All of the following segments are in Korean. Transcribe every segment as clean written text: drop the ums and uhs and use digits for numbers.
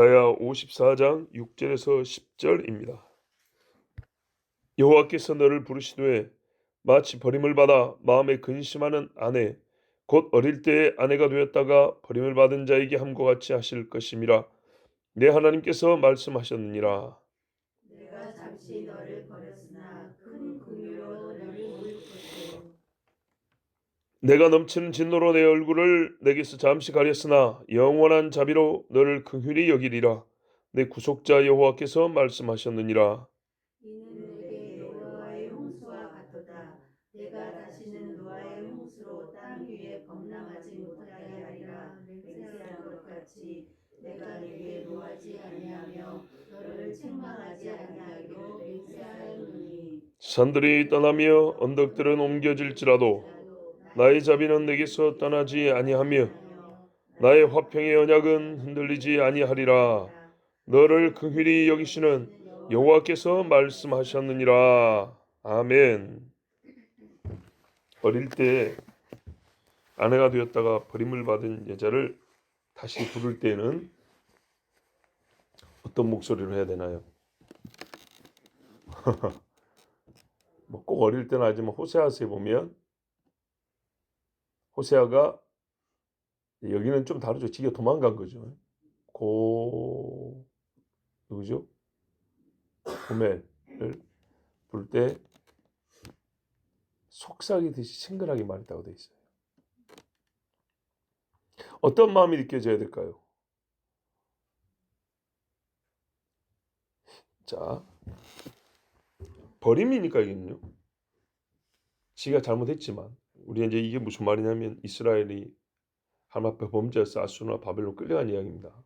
이사야 54장 6절에서 10절입니다. 여호와께서 너를 부르시되 마치 버림을 받아 마음에 근심하는 아내 곧 어릴 때의 아내가 되었다가 버림을 받은 자에게 함과 같이 하실 것임이라. 내 하나님께서 말씀하셨느니라. 내가 잠시 너를 버렸으나 큰 긍휼로 너를 모을 것이요. 내가 넘치는 진노로 내 얼굴을 내게서 잠시 가렸으나 영원한 자비로 너를 긍휼히 여기리라. 내 구속자 여호와께서 말씀하셨느니라. 이는 내게 노아의 홍수와 같도다. 내가 다시는 노아의 홍수로 땅 위에 범람하지 못하게 하리라. 맹세한 것 같이 내가 내게 노하지 아니하며 너를 책망하지 아니하기로 맹세하였노니. 산들이 떠나며 언덕들은 옮겨질지라도 나의 자비는 내게서 떠나지 아니하며 나의 화평의 언약은 흔들리지 아니하리라. 너를 긍휼히 여기시는 여호와께서 말씀하셨느니라. 아멘. 어릴 때 아내가 되었다가 버림을 받은 여자를 다시 부를 때는 어떤 목소리로 해야 되나요? 뭐 꼭 어릴 때는 아니지만 호세아서에 보면 호세아가 여기는 좀 다르죠. 지가 도망간 거죠. 누구죠? 고멜을 부를 때 속삭이듯이 친근하게 말했다고 돼 있어요. 어떤 마음이 느껴져야 될까요? 자, 버림이니까 이게는요. 지가 잘못했지만 우리 이제 이게 무슨 말이냐면 이스라엘이 하나님 앞에 범죄해서 아수르나 바벨론 끌려간 이야기입니다.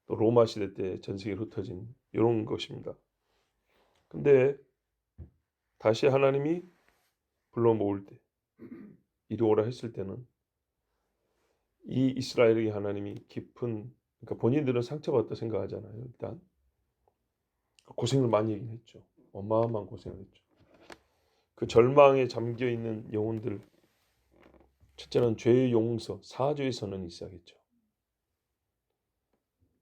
또 로마 시대 때 전 세계에 흩어진 이런 것입니다. 근데 다시 하나님이 불러 모을 때 이리 오라 했을 때는 이 이스라엘의 하나님이 깊은, 그러니까 본인들은 상처받았다 생각하잖아요. 일단 고생을 많이 하긴 했죠. 어마어마한 고생을 했죠. 그 절망에 잠겨 있는 영혼들, 첫째는 죄의 용서, 사죄의 선언이 있어야겠죠.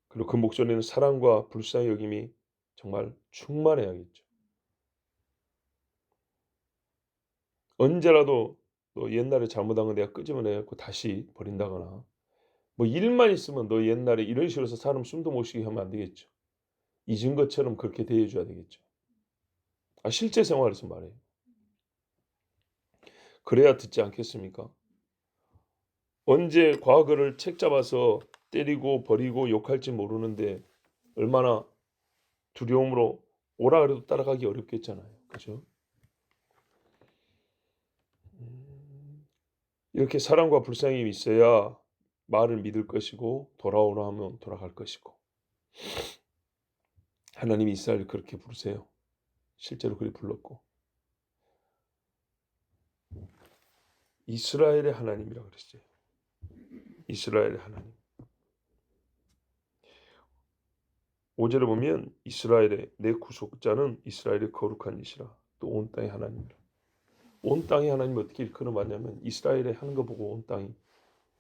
그리고 그 목소리는 사랑과 불쌍히 여김이 정말 충만해야겠죠. 언제라도 너 옛날에 잘못한 거 내가 끄집어내갖고 다시 버린다거나 뭐 일만 있으면 너 옛날에 이런 식으로 해서 사람 숨도 못 쉬게 하면 안 되겠죠. 잊은 것처럼 그렇게 대해줘야 되겠죠. 실제 생활에서 말해요. 그래야 듣지 않겠습니까? 언제 과거를 책 잡아서 때리고 버리고 욕할지 모르는데 얼마나 두려움으로 오라 그래도 따라가기 어렵겠잖아요. 그죠? 이렇게 사랑과 불쌍함이 있어야 말을 믿을 것이고 돌아오라 하면 돌아갈 것이고. 하나님이 이스라엘을 그렇게 부르세요. 실제로 그렇게 불렀고. 이스라엘의 하나님이라고 그랬어요. 이스라엘의 하나님. 5절에 보면 이스라엘의 내 구속자는 이스라엘의 거룩한 이시라. 또 온 땅의 하나님이라. 온 땅의 하나님이 어떻게 일컬어 봤냐면 이스라엘의 하는 거 보고 온 땅이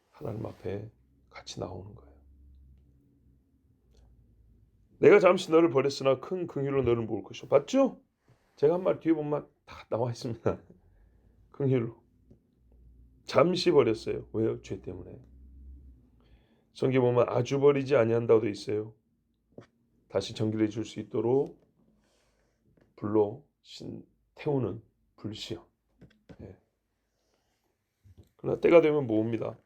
하나님 앞에 같이 나오는 거예요. 내가 잠시 너를 버렸으나 큰 긍휼로 너를 모을 것이오. 봤죠? 제가 한 말 뒤에 보면 다 나와 있습니다. 긍휼로. 잠시 버렸어요. 왜요? 죄 때문에. 성경 보면 아주 버리지 아니한다고 돼 있어요. 다시 정결해 줄 수 있도록 불로 태우는 불시요. 예. 그러나 때가 되면 모읍니다.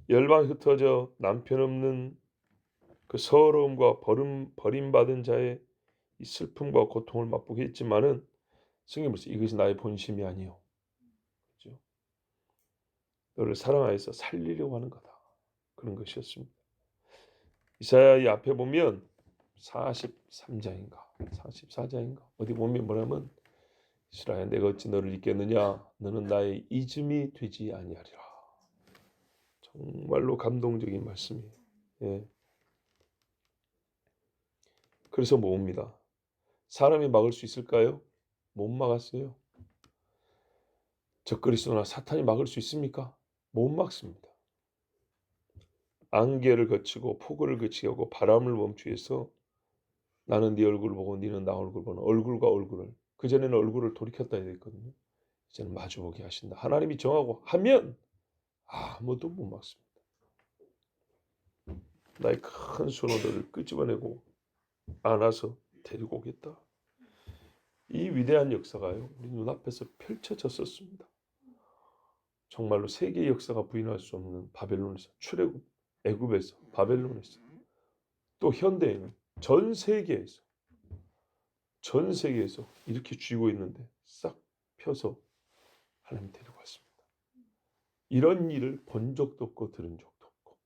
열방이 흩어져 남편 없는 그 서러움과 버림받은 자의 이 슬픔과 고통을 맛보게 했지만은 성경이 무슨 이것이 나의 본심이 아니요. 그렇죠? 너를 사랑하여서 살리려고 하는 거다. 그런 것이었습니다. 이사야 이 앞에 보면 43장인가 44장인가 어디 보면 뭐냐면 이스라엘 내가 어찌 너를 잊겠느냐 너는 나의 잊음이 되지 아니하리라. 정말로 감동적인 말씀이에요. 예. 그래서 모읍니다. 사람이 막을 수 있을까요? 못 막았어요. 적그리스도나 사탄이 막을 수 있습니까? 못 막습니다. 안개를 거치고 폭우를 거치게 하고 바람을 멈추게 해서 나는 네 얼굴을 보고 너는 나 얼굴을 보는 얼굴과 얼굴을, 그전에는 얼굴을 돌이켰다 해야 됐거든요. 이제는 마주보게 하신다. 하나님이 정하고 하면 아무도 못 막습니다. 나의 큰 손으로 너를 끄집어내고 안아서 데리고 오겠다. 이 위대한 역사가요, 우리 눈앞에서 펼쳐졌었습니다. 정말로 세계의 역사가 부인할 수 없는 바벨론에서, 출애굽, 애굽에서, 바벨론에서, 또 현대에는 전 세계에서 이렇게 쥐고 있는데 싹 펴서 하나님 데리고 왔습니다. 이런 일을 본 적도 없고 들은 적도 없고,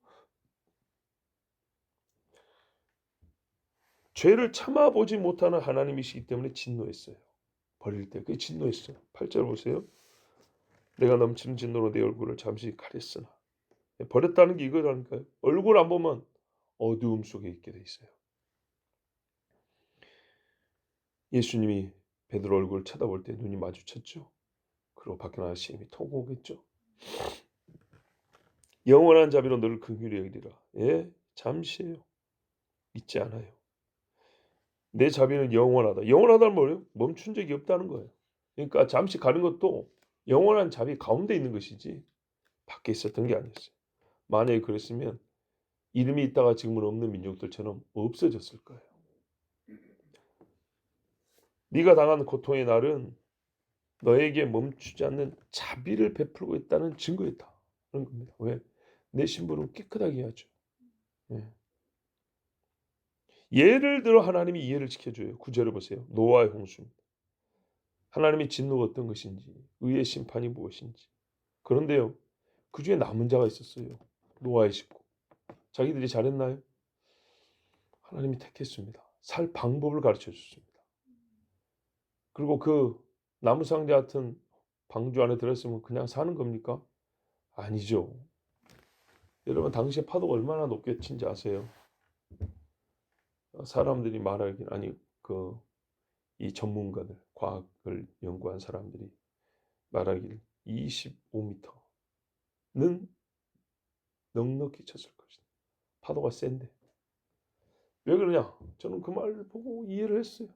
죄를 참아보지 못하는 하나님이시기 때문에 진노했어요. 버릴 때 그게 진노했어요. 8절 보세요. 내가 넘치는 진노로 내 얼굴을 잠시 가렸으나. 버렸다는 게 이거라니까요. 얼굴 안 보면 어두움 속에 있게 돼 있어요. 예수님이 베드로 얼굴을 쳐다볼 때 눈이 마주쳤죠. 그리고 밖에 나가 시험이 통곡했죠. 영원한 자비로 너를 긍휼히 여기리라. 예, 잠시예요. 잊지 않아요. 내 자비는 영원하다. 영원하다는 뭐예요? 멈춘 적이 없다는 거예요. 그러니까 잠시 가는 것도 영원한 자비 가운데 있는 것이지 밖에 있었던 게 아니었어요. 만약에 그랬으면 이름이 있다가 지금은 없는 민족들처럼 없어졌을 거예요. 네가 당한 고통의 날은 너에게 멈추지 않는 자비를 베풀고 있다는 증거였다. 그런 겁니다. 왜? 내 신분은 깨끗하게 하죠. 예. 예를 들어 하나님이 이해를 지켜줘요. 9절을 보세요. 노아의 홍수입니다. 하나님의 진노가 어떤 것인지, 의의 심판이 무엇인지. 그런데요, 그 중에 남은 자가 있었어요. 노아의 식구. 자기들이 잘했나요? 하나님이 택했습니다. 살 방법을 가르쳐 줬습니다. 그리고 그 나무상자 같은 방주 안에 들었으면 그냥 사는 겁니까? 아니죠. 여러분, 당시에 파도가 얼마나 높게 친지 아세요? 사람들이 말하긴, 아니 이 전문가들, 과학을 연구한 사람들이 말하길 25m는 넉넉히 쳤을 것이다. 파도가 센데. 왜 그러냐? 저는 그 말을 보고 이해를 했어요.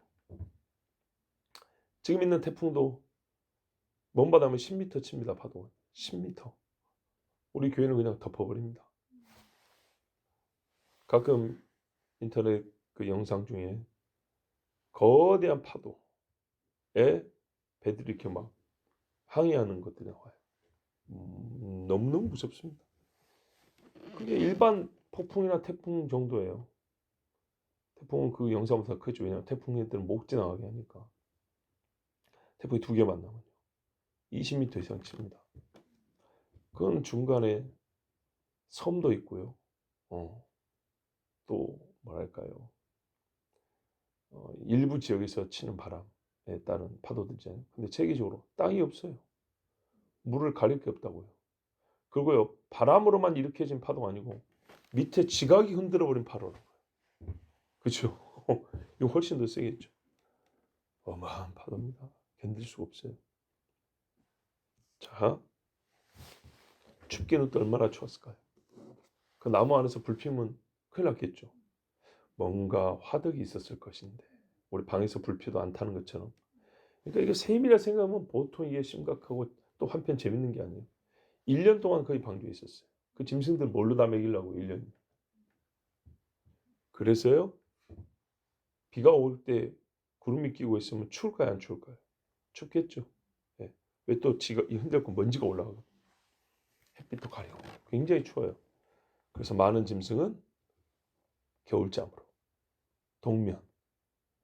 지금 있는 태풍도 먼 바다면 10m 칩니다. 파도가 10m. 우리 교회는 그냥 덮어버립니다. 가끔 인터넷 그 영상 중에 거대한 파도에 배들이 이렇게 막 항해하는 것들이 나와요. 너무너무 무섭습니다. 그게 일반 폭풍이나 태풍 정도예요. 태풍은 그 영상보다 크죠. 왜냐하면 태풍들은 못 지나가게 하니까. 태풍이 2개 만나면요 20m 이상 칩니다. 그건 중간에 섬도 있고요. 또 뭐랄까요? 일부 지역에서 치는 바람에 따른 파도들이잖아요. 근데 체계적으로 땅이 없어요. 물을 가릴 게 없다고요. 그리고요, 바람으로만 일으켜진 파도가 아니고 밑에 지각이 흔들어버린 파도라는 거예요. 그렇죠? 이거 훨씬 더 세겠죠. 어마한 파도입니다. 견딜 수가 없어요. 자, 춥게는 또 얼마나 추웠을까요? 그 나무 안에서 불 피우면 큰일 났겠죠. 뭔가 화덕이 있었을 것인데 우리 방에서 불 피워도 안 타는 것처럼. 그러니까 이거 셈이라 생각하면 보통 이게 심각하고 또 한편 재밌는 게 아니에요. 1년 동안 거의 방주에 있었어요. 그 짐승들 뭘로 다 먹이려고 1년. 그래서요, 비가 올 때 구름이 끼고 있으면 추울까요, 안 추울까요? 춥겠죠. 네. 왜 또 지가 흔들고 먼지가 올라가고 햇빛도 가리고 굉장히 추워요. 그래서 많은 짐승은 겨울잠으로 동면.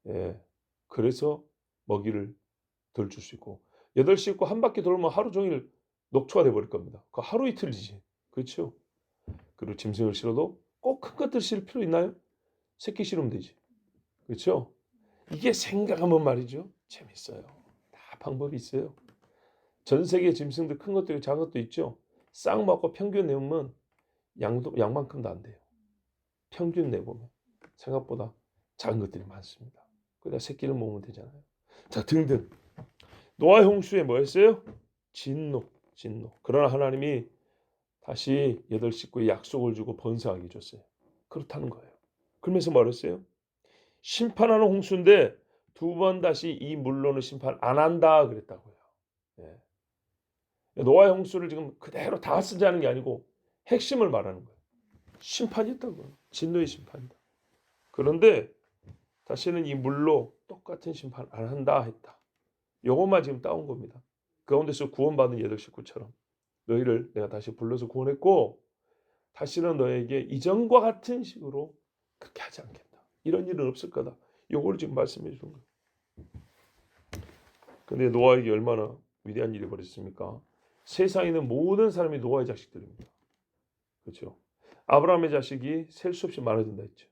예. 그래서 먹이를 덜 줄 수 있고 8시 있고 한 바퀴 돌면 하루 종일 녹초가 돼 버릴 겁니다. 그 하루 이틀이지. 그렇죠? 그리고 짐승을 실어도 꼭 큰 것들 실을 필요 있나요? 새끼 실으면 되지. 그렇죠? 이게 생각하면 말이죠. 재밌어요. 다 방법이 있어요. 전 세계 짐승들 큰 것도 있고 작은 것도 있죠. 싹 먹고 평균 내보면 양만큼도 안 돼요. 평균 내보면 생각보다 작은 것들이 많습니다. 그러다 새끼를 먹으면 되잖아요. 자, 등등. 노아 홍수에 뭐 했어요? 진노. 그러나 하나님이 다시 8식구의 약속을 주고 번성하게 줬어요. 그렇다는 거예요. 그러면서 말했어요. 심판하는 홍수인데 2번 다시 이 물로는 심판 안 한다 그랬다고요. 예. 노아의 홍수를 지금 그대로 다 쓰자는 게 아니고 핵심을 말하는 거예요. 심판이 있다고요. 진노의 심판이다. 그런데 다시는 이 물로 똑같은 심판 안 한다 했다. 요것만 지금 따온 겁니다. 그 가운데서 구원받은 8식구처럼 너희를 내가 다시 불러서 구원했고 다시는 너에게 이전과 같은 식으로 그렇게 하지 않겠다. 이런 일은 없을 거다. 요걸 지금 말씀해 주는 거예요. 근데 노아에게 얼마나 위대한 일이 벌어졌습니까? 세상에 있는 모든 사람이 노아의 자식들입니다. 그렇죠? 아브라함의 자식이 셀 수 없이 많아진다 했죠.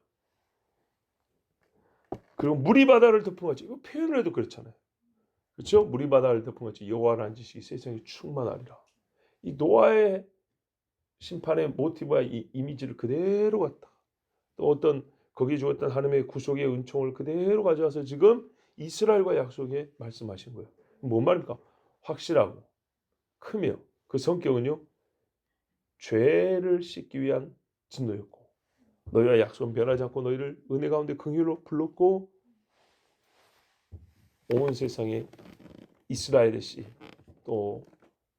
그리고 물이 바다를 덮은거지. 이거 표현을 해도 그렇잖아요. 그렇죠? 물이 바다를 덮은거지. 여호와라는 지식이 세상에 충만하리라. 이 노아의 심판의 모티브와 이 이미지를 그대로 갖다 또 어떤 거기 주었던 하나님의 구속의 은총을 그대로 가져와서 지금 이스라엘과 약속에 말씀하신 거예요. 뭔 말입니까? 확실하고 크며 그 성격은요 죄를 씻기 위한 진노였고 너희와 약속은 변하지 않고 너희를 은혜 가운데 긍휼로 불렀고 온 세상에 이스라엘의 씨 또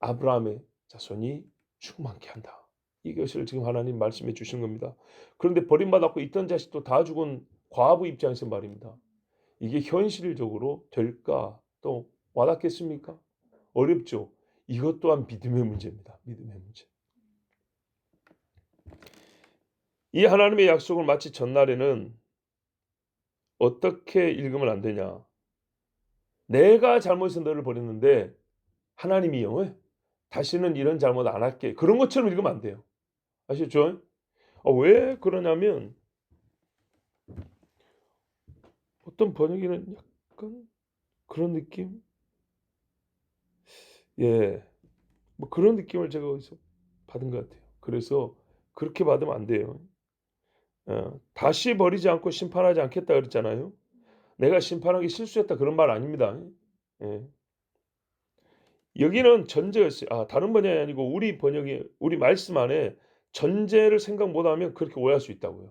아브라함의 자손이 충만케 한다. 이것을 지금 하나님 말씀해 주신 겁니다. 그런데 버림받았고 있던 자식도 다 죽은 과부 입장에서 말입니다. 이게 현실적으로 될까? 또 와닿겠습니까? 어렵죠. 이것 또한 믿음의 문제입니다. 믿음의 문제. 이 하나님의 약속을 마치 전날에는 어떻게 읽으면 안 되냐? 내가 잘못해서 너를 버렸는데 하나님이요. 다시는 이런 잘못 안 할게. 그런 것처럼 읽으면 안 돼요. 아시죠? 왜 그러냐면 어떤 번역에는 약간 그런 느낌? 예. 뭐 그런 느낌을 제가 어디서 받은 것 같아요. 그래서 그렇게 받으면 안 돼요. 다시 버리지 않고 심판하지 않겠다 그랬잖아요. 내가 심판하기 실수했다 그런 말 아닙니다. 예. 여기는 전제였어요. 다른 번역이 아니고 우리 번역이 우리 말씀 안에 전제를 생각 못하면 그렇게 오해할 수 있다고요.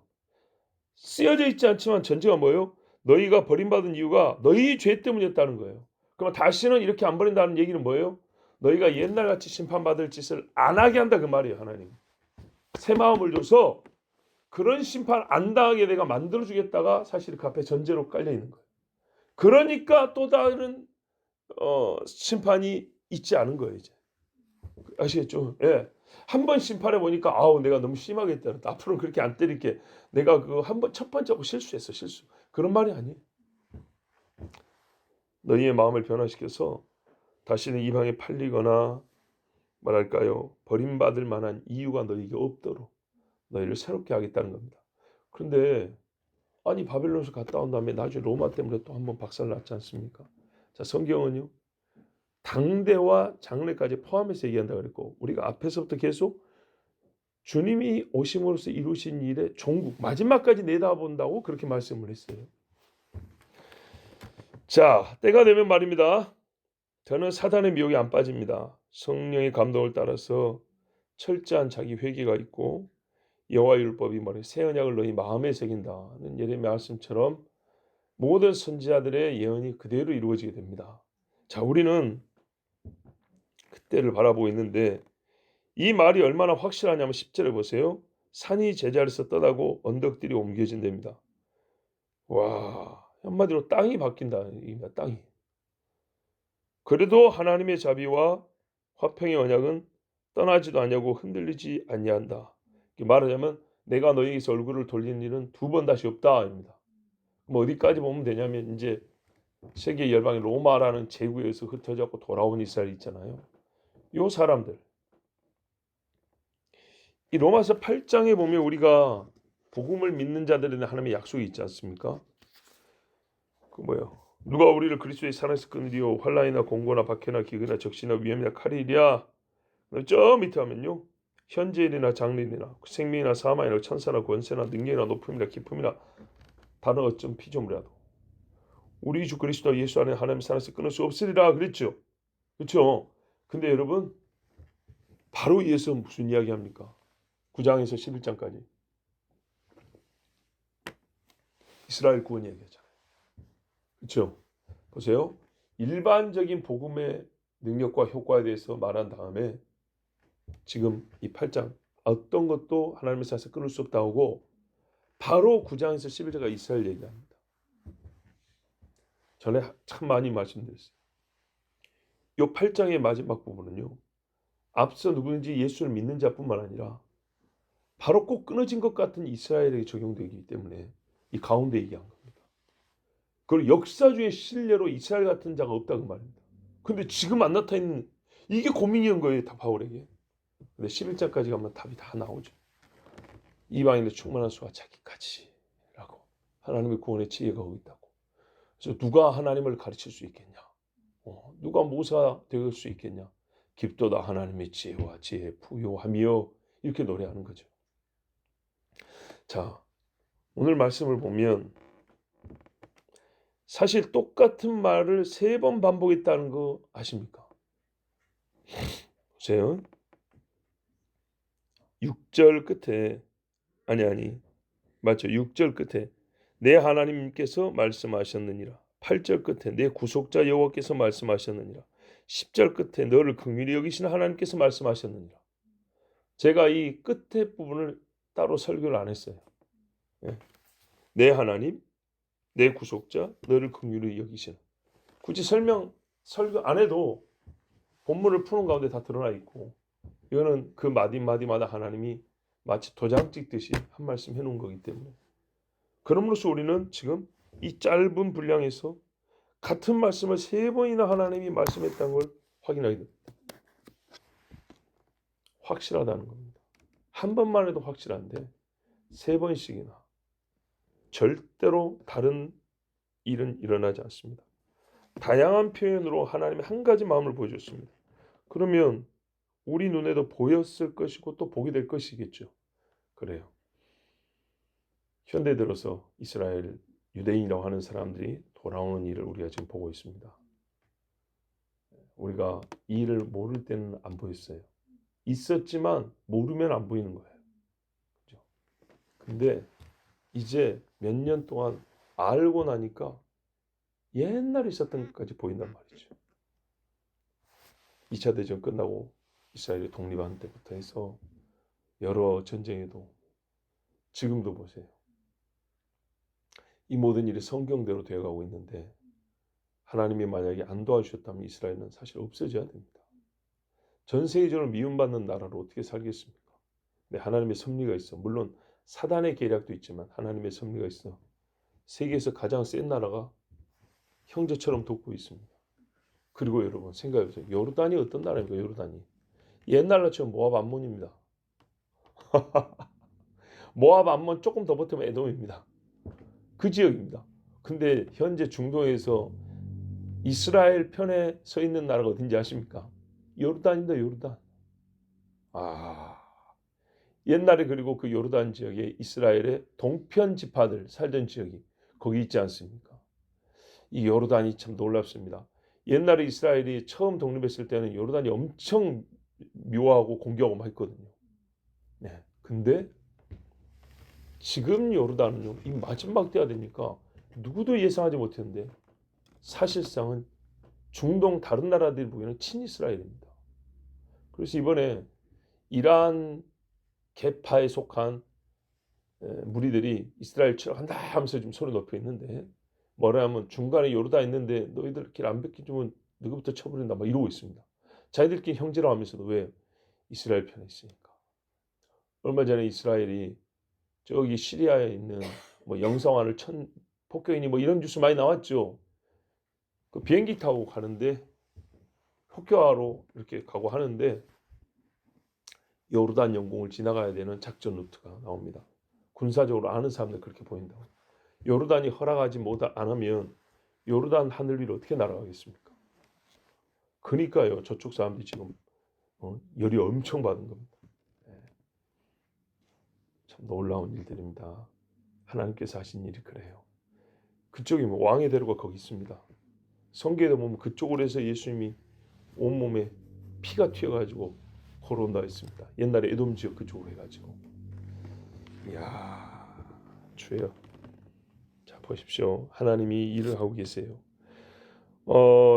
쓰여져 있지 않지만 전제가 뭐예요? 너희가 버림받은 이유가 너희 죄 때문이었다는 거예요. 그럼 다시는 이렇게 안 버린다는 얘기는 뭐예요? 너희가 옛날같이 심판받을 짓을 안 하게 한다 그 말이에요. 하나님. 새 마음을 줘서 그런 심판 안 당하게 내가 만들어주겠다가 사실 그 앞에 전제로 깔려있는 거예요. 그러니까 또 다른 심판이 있지 않은 거예요. 이제. 아시겠죠? 예. 한 번 심판해 보니까 내가 너무 심하게 했다. 앞으로는 그렇게 안 때릴게. 내가 그 한 번 첫 번째하고 실수했어. 실수. 그런 말이 아니에요. 너희의 마음을 변화시켜서 다시는 이방에 팔리거나 말할까요? 버림받을 만한 이유가 너희에게 없도록 너희를 새롭게 하겠다는 겁니다. 그런데 바벨론에서 갔다 온 다음에 나중에 로마 때문에 또 한 번 박살났지 않습니까? 자, 성경은요. 당대와 장래까지 포함해서 얘기한다고 그랬고 우리가 앞에서부터 계속 주님이 오심으로써 이루신 일의 종국 마지막까지 내다본다고 그렇게 말씀을 했어요. 자, 때가 되면 말입니다. 저는 사단의 미혹에 안 빠집니다. 성령의 감동을 따라서 철저한 자기 회개가 있고 여호와 율법이 새 언약을 너희 마음에 새긴다는 예레미야 말씀처럼 모든 선지자들의 예언이 그대로 이루어지게 됩니다. 자, 우리는 그때를 바라보고 있는데 이 말이 얼마나 확실하냐면 10절에 보세요. 산이 제자리에서 떠나고 언덕들이 옮겨진답니다. 와, 한마디로 땅이 바뀐다. 땅이. 그래도 하나님의 자비와 화평의 언약은 떠나지도 않냐고 흔들리지 아니한다. 말하자면 내가 너희에게서 얼굴을 돌리는 일은 2번 다시 없다입니다. 어디까지 보면 되냐면 이제 세계 열방의 로마라는 제국에서 흩어졌고 돌아온 이스라엘 있잖아요. 요 사람들 이 로마서 8장에 보면 우리가 복음을 믿는 자들에게 하나님의 약속이 있지 않습니까? 그 뭐예요? 누가 우리를 그리스도의 사랑에서 끊으리요 환난이나 공고나 박해나 기근이나 적시나 위험이나 칼이랴. 저 밑에 하면요. 현재일이나 장래일이나 생명이나 사망이나 천사나 권세나 능력이나 높음이나 기쁨이나 다른 어쩜 피조물이라도 우리 주 그리스도 예수 안에 하나님의 사랑에서 끊을 수 없으리라 그랬죠. 그렇죠? 근데 여러분 바로 이어서 무슨 이야기합니까? 9장에서 11장까지 이스라엘 구원 얘기하잖아요. 그렇죠? 보세요. 일반적인 복음의 능력과 효과에 대해서 말한 다음에 지금 이 8장 어떤 것도 하나님의 사에서 끊을 수 없다 하고 바로 9장에서 11장가 이스라엘 얘기합니다. 전에 참 많이 말씀드렸어요. 이 8장의 마지막 부분은요. 앞서 누구든지 예수를 믿는 자뿐만 아니라 바로 꼭 끊어진 것 같은 이스라엘에게 적용되기 때문에 이 가운데 얘기한 겁니다. 그리고 역사주의 신뢰로 이스라엘 같은 자가 없다고 말입니다. 근데 지금 안 나타있는 이게 고민이었던 거예요. 다 바울에게. 근데 11장까지 가면 답이 다 나오죠. 이방인의 충만한 수와 자기까지 라고 하나님의 구원의 지혜가 거기 있다고. 그래서 누가 하나님을 가르칠 수 있겠냐? 누가 모세가 될 수 있겠냐? 깊도다 하나님의 지혜와 지혜 부요하며 이렇게 노래하는 거죠. 자, 오늘 말씀을 보면 사실 똑같은 말을 3번 반복했다는 거 아십니까? 보세요. 6절 끝에 맞죠? 6절 끝에 내 하나님께서 말씀하셨느니라. 8절 끝에 내 구속자 여호와께서 말씀하셨느니라. 10절 끝에 너를 긍휼히 여기시는 하나님께서 말씀하셨느니라. 제가 이 끝에 부분을 따로 설교를 안 했어요. 내 하나님, 내 구속자, 너를 긍휼히 여기시는. 굳이 설교 안 해도 본문을 푸는 가운데 다 드러나 있고 이거는 그 마디마디마다 하나님이 마치 도장 찍듯이 한 말씀 해놓은 거기 때문에 그럼으로써 우리는 지금 이 짧은 분량에서 같은 말씀을 3번이나 하나님이 말씀했다는 걸 확인하게 됩니다. 확실하다는 겁니다. 한 번만 해도 확실한데 3번씩이나 절대로 다른 일은 일어나지 않습니다. 다양한 표현으로 하나님의 한 가지 마음을 보여줬습니다. 그러면 우리 눈에도 보였을 것이고 또 보게 될 것이겠죠. 그래요. 현대 들어서 이스라엘 유대인이라고 하는 사람들이 돌아오는 일을 우리가 지금 보고 있습니다. 우리가 이 일을 모를 때는 안 보였어요. 있었지만 모르면 안 보이는 거예요. 그죠? 근데 이제 몇 년 동안 알고 나니까 옛날에 있었던 것까지 보인단 말이죠. 2차 대전 끝나고 이스라엘이 독립한 때부터 해서 여러 전쟁에도 지금도 보세요. 이 모든 일이 성경대로 되어가고 있는데 하나님이 만약에 안 도와주셨다면 이스라엘은 사실 없어져야 됩니다. 전 세계적으로 미움받는 나라로 어떻게 살겠습니까? 근데 하나님의 섭리가 있어. 물론 사단의 계략도 있지만 하나님의 섭리가 있어. 세계에서 가장 센 나라가 형제처럼 돕고 있습니다. 그리고 여러분 생각해보세요. 요르단이 어떤 나라입니까? 요르단이 옛날처럼 모압 암몬입니다. 모압 암몬 조금 더 버티면 에돔입니다. 그 지역입니다. 근데 현재 중동에서 이스라엘 편에 서 있는 나라가 어딘지 아십니까? 요르단입니다. 요르단. 옛날에 그리고 그 요르단 지역에 이스라엘의 동편 지파들 살던 지역이 거기 있지 않습니까? 이 요르단이 참 놀랍습니다. 옛날에 이스라엘이 처음 독립했을 때는 요르단이 엄청 미워하고 공격하고 막 했거든요. 네. 근데 지금 요르단은요, 이 마지막 때가 되니까 누구도 예상하지 못했는데 사실상은 중동 다른 나라들이 보기에는 친이스라엘입니다. 그래서 이번에 이란 계파에 속한 무리들이 이스라엘 치러간다 하면서 지금 소리 높여 있는데 뭐라 하면 중간에 요르단 있는데 너희들 길 안 뺏기주면 너희부터 쳐버린다 막 이러고 있습니다. 자기들끼리 형제라고 하면서도 왜? 이스라엘 편에 있으니까. 얼마 전에 이스라엘이 저기 시리아에 있는 뭐 영성환을 천 폭격이니 뭐 이런 뉴스 많이 나왔죠. 그 비행기 타고 가는데 폭격하러 이렇게 가고 하는데 요르단 영공을 지나가야 되는 작전 루트가 나옵니다. 군사적으로 아는 사람들 그렇게 보인다고. 요르단이 허락하지 안 하면 요르단 하늘 위로 어떻게 날아가겠습니까? 그러니까요. 저쪽 사람들이 지금 열이 엄청 받은 겁니다. 참 놀라운 일들입니다. 하나님께서 하신 일이 그래요. 그쪽이 뭐 왕의 대로가 거기 있습니다. 성경에 보면 그쪽으로 해서 예수님이 온몸에 피가 튀어가지고 포로온다 했습니다. 옛날에 에돔 지역 그쪽으로 해가지고. 이야, 주여. 자, 보십시오. 하나님이 일을 하고 계세요.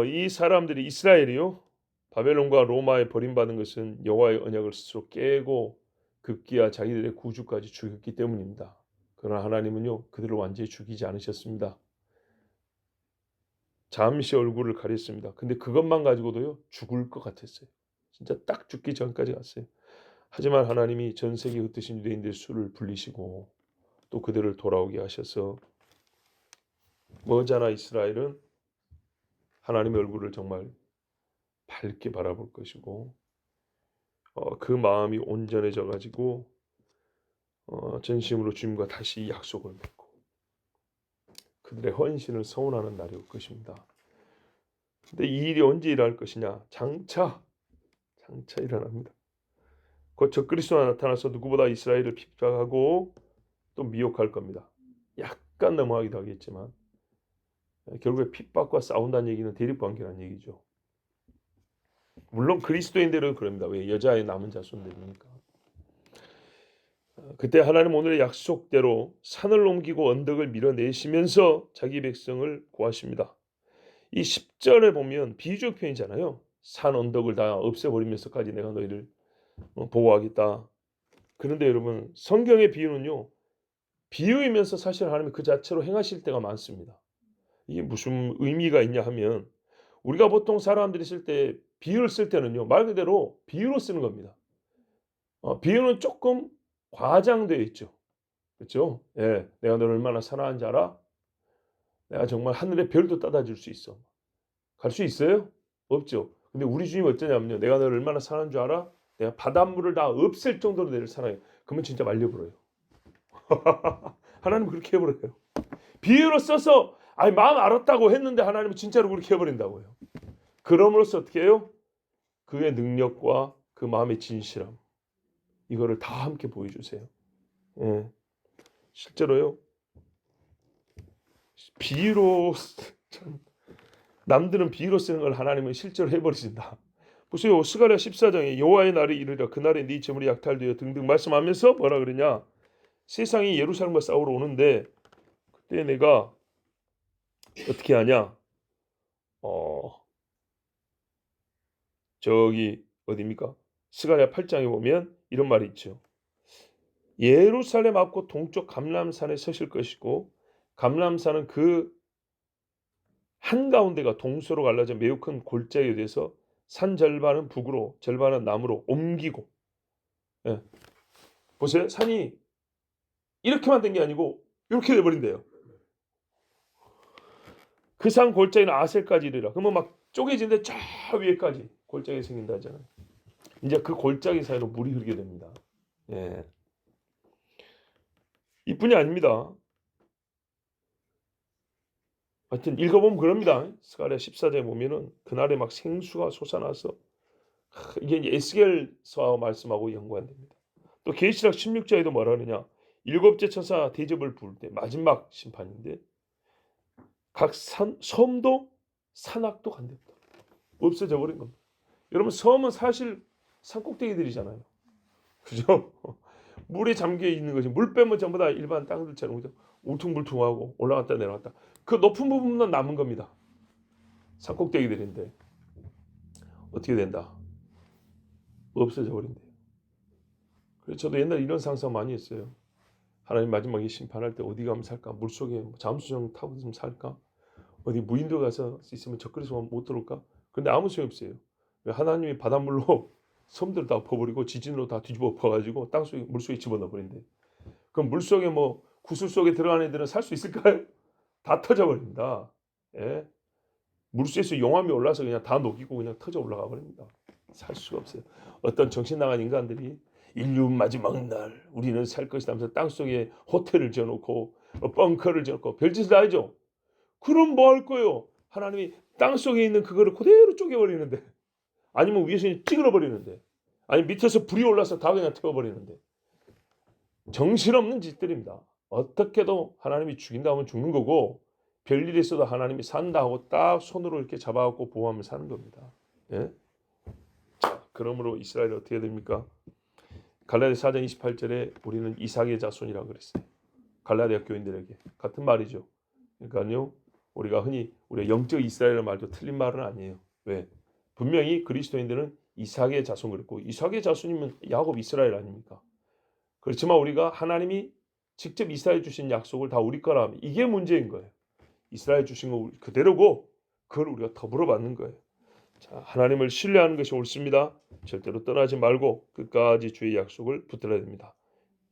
이 사람들이 이스라엘이요, 바벨론과 로마에 버림받은 것은 여호와의 언약을 스스로 깨고 급기야 자기들의 구주까지 죽였기 때문입니다. 그러나 하나님은요, 그들을 완전히 죽이지 않으셨습니다. 잠시 얼굴을 가렸습니다. 근데 그것만 가지고도요, 죽을 것 같았어요. 진짜 딱 죽기 전까지 갔어요. 하지만 하나님이 전 세계에 흩으신 유대인들의 수를 불리시고 또 그들을 돌아오게 하셔서 머지않아 이스라엘은 하나님의 얼굴을 정말 밝게 바라볼 것이고, 그 마음이 온전해져 가지고 전심으로 주님과 다시 약속을 맺고 그들의 헌신을 서원하는 날이 올 것입니다. 근데 이 일이 언제 일어날 것이냐? 장차 일어납니다. 곧 적그리스도가 나타나서 누구보다 이스라엘을 핍박하고 또 미혹할 겁니다. 약간 넘어가기도 하겠지만 결국에 핍박과 싸운다는 얘기는 대립관계라는 얘기죠. 물론 그리스도인들은 그럽니다. 왜? 여자의 남은 자손들이니까. 그때 하나님 오늘의 약속대로 산을 옮기고 언덕을 밀어내시면서 자기 백성을 구하십니다. 이 10절에 보면 비유적 표현이잖아요. 산 언덕을 다 없애버리면서까지 내가 너희를 보호하겠다. 그런데 여러분, 성경의 비유는요, 비유이면서 사실 하나님이 그 자체로 행하실 때가 많습니다. 이게 무슨 의미가 있냐 하면, 우리가 보통 사람들이 쓸 때 비유를 쓸 때는요, 말 그대로 비유로 쓰는 겁니다. 비유는 조금 과장되어 있죠. 그렇죠? 예, 내가 너를 얼마나 사랑하는지 알아? 내가 정말 하늘의 별도 따다 줄 수 있어. 갈 수 있어요? 없죠. 근데 우리 주님이 어쩌냐면요, 내가 너를 얼마나 사랑하는 줄 알아? 내가 바닷물을 다 없앨 정도로 너를 사랑해. 그러면 진짜 말려버려요. 하나님은 그렇게 해버려요. 비유로 써서 마음 알았다고 했는데 하나님은 진짜로 그렇게 해버린다고요. 그럼으로써 어떻게 해요? 그의 능력과 그 마음의 진실함, 이거를 다 함께 보여주세요. 예. 실제로요, 비유로 참, 남들은 비유로 쓰는 걸 하나님은 실제로 해버리신다. 보세요. 스가랴 14장에 여호와의 날이 이르리라 그날에 네 재물이 약탈되어 등등 말씀하면서 뭐라 그러냐? 세상이 예루살렘과 싸우러 오는데 그때 내가 어떻게 하냐? 저기 어디입니까? 스가랴 8장에 보면 이런 말이 있죠. 예루살렘 앞고 동쪽 감람산에 서실 것이고 감람산은 그 한가운데가 동서로 갈라져 매우 큰 골짜기에 대해서 산 절반은 북으로 절반은 남으로 옮기고, 예. 보세요. 산이 이렇게만 된 게 아니고 이렇게 돼버린대요. 그 산 골짜기는 아셀까지 이르라. 그러면 막 쪼개지는데 저 위에까지 골짜기 생긴다 하잖아요. 이제 그 골짜기 사이로 물이 흐르게 됩니다. 예. 이뿐이 아닙니다. 하여튼 읽어보면 그럽니다. 스가랴 14장에 보면은 그날에 막 생수가 솟아나서 이게 이제 에스겔서 말씀하고 연관됩니다. 또 계시록 16장에도 뭐라 하느냐? 일곱째 천사 대접을 부을 때 마지막 심판인데 각 섬도 산악도 간답니다. 없어져 버린 겁니다. 여러분, 섬은 사실 산꼭대기들이잖아요. 그죠? 물에 잠겨 있는 것이, 물 빼면 전부 다 일반 땅들처럼 울퉁불퉁하고 올라갔다 내려갔다. 그 높은 부분만 남은 겁니다. 산꼭대기들인데 어떻게 된다? 없어져 버린대요. 그래서 저도 옛날에 이런 상상 많이 했어요. 하나님 마지막에 심판할 때 어디 가면 살까? 물속에 잠수정 타고 좀 살까? 어디 무인도 가서 있으면 적그리스도 못 들어올까? 근데 아무 소용 없어요. 하나님이 바닷물로 섬들을 다 엎어버리고 지진으로 다 뒤집어 엎어가지고 땅속에 물속에 집어넣어 버린대. 그럼 물속에 뭐 구슬 속에 들어간 애들은 살 수 있을까요? 다 터져 버립니다. 예? 물속에서 용암이 올라서 그냥 다 녹이고 그냥 터져 올라가 버립니다. 살 수가 없어요. 어떤 정신 나간 인간들이 인류 마지막 날 우리는 살 것이다 하면서 땅속에 호텔을 지어놓고 벙커를 지어놓고 별짓을 다 하죠. 그럼 뭐 할 거예요? 하나님이 땅속에 있는 그거를 그대로 쪼개버리는데, 아니면 위에서 찌그러버리는데, 아니 밑에서 불이 올라서 다 그냥 태워버리는데, 정신없는 짓들입니다. 어떻게도 하나님이 죽인다 하면 죽는 거고, 별일 있어도 하나님이 산다 하고 딱 손으로 이렇게 잡아갖고 보호하면 사는 겁니다. 예? 그러므로 이스라엘이 어떻게 됩니까? 갈라디아 4장 28절에 우리는 이삭의 자손이라고 그랬어요. 갈라디아 교인들에게 같은 말이죠. 그러니까요, 우리가 흔히 우리가 영적 이스라엘의 말도 틀린 말은 아니에요. 왜? 분명히 그리스도인들은 이삭의 자손 그랬고 이삭의 자손이면 야곱 이스라엘 아닙니까? 그렇지만 우리가 하나님이 직접 이스라엘 주신 약속을 다 우리 거라 하면 이게 문제인 거예요. 이스라엘 주신 거 그대로고 그걸 우리가 더불어 받는 거예요. 자, 하나님을 신뢰하는 것이 옳습니다. 절대로 떠나지 말고 끝까지 주의 약속을 붙들어야 됩니다.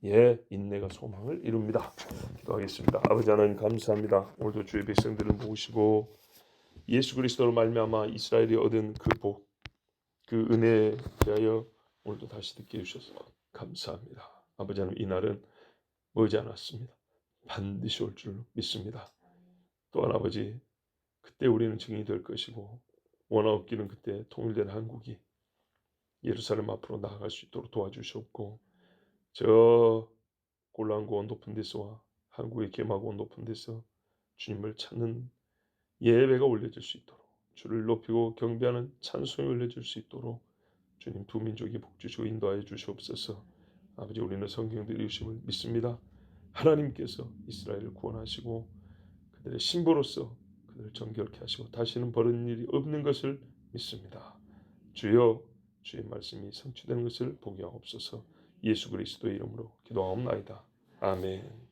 예, 인내가 소망을 이룹니다. 기도하겠습니다. 아버지 하나님 감사합니다. 오늘도 주의 백성들을 모시고 예수 그리스도로 말미암아 이스라엘이 얻은 그 복, 그 은혜에 대하여 오늘도 다시 듣게 해주셔서 감사합니다. 아버지 하나님 이 날은 머지 않았습니다. 반드시 올 줄 믿습니다. 또한 아버지 그때 우리는 증인이 될 것이고 원하옵기는 그때 통일된 한국이 예루살렘 앞으로 나아갈 수 있도록 도와주시옵고 저 골란고 높은 데서와 한국의 개마고 높은 데서 주님을 찾는 예배가 올려질 수 있도록 주를 높이고 경배하는 찬송이 올려질 수 있도록 주님 두 민족이 복주시고 인도하여 주시옵소서. 아버지 우리는 성경의 이루심을 믿습니다. 하나님께서 이스라엘을 구원하시고 그들의 신부로서 그들을 정결케 하시고 다시는 버리는 일이 없는 것을 믿습니다. 주여 주의 말씀이 성취되는 것을 보게 하옵소서. 예수 그리스도의 이름으로 기도하옵나이다. 아멘.